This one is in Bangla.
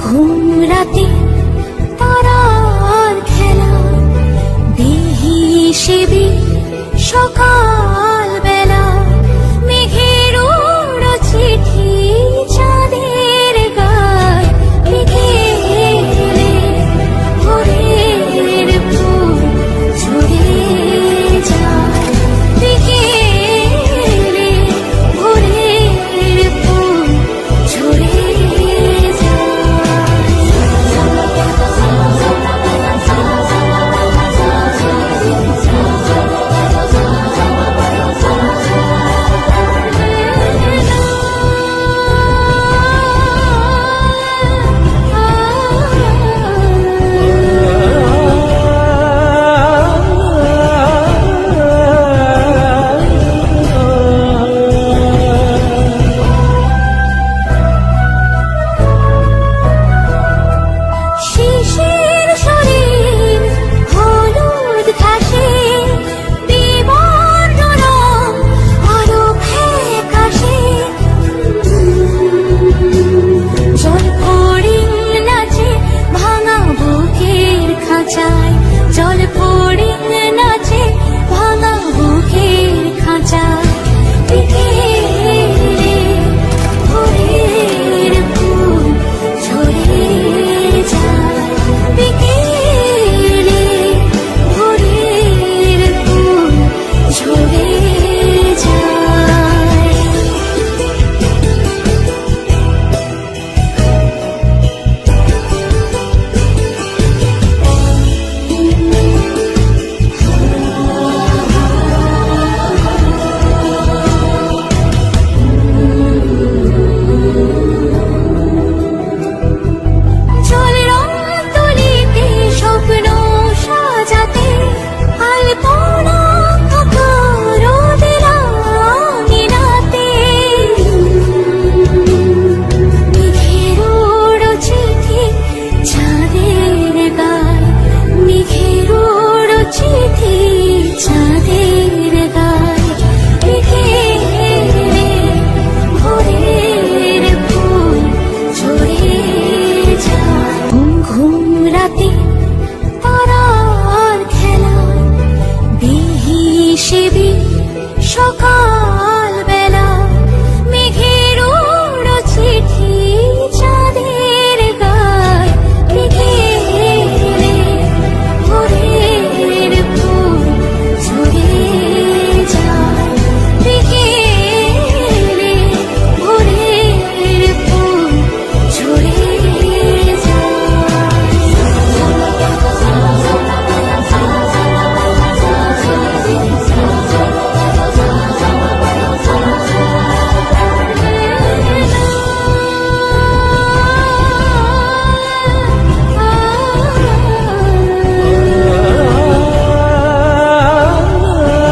ঘুম রাতে তারার খেলা দেহি সেবি সকাল বেলা মেঘের ওড়া চিঠি চাঁদের গায় বিকেলে ভোরের ফুল ঝরে যায় বিকেলে ভোরের ফুল ঝরে জল ফড়িং নাচে ভাঙা বুকের খাঁচায় বিকেলে ভোরের ফুল ঝরে যায় বিকেলে ভোরের ফুল ঝরে যায়। ঘুম রাতে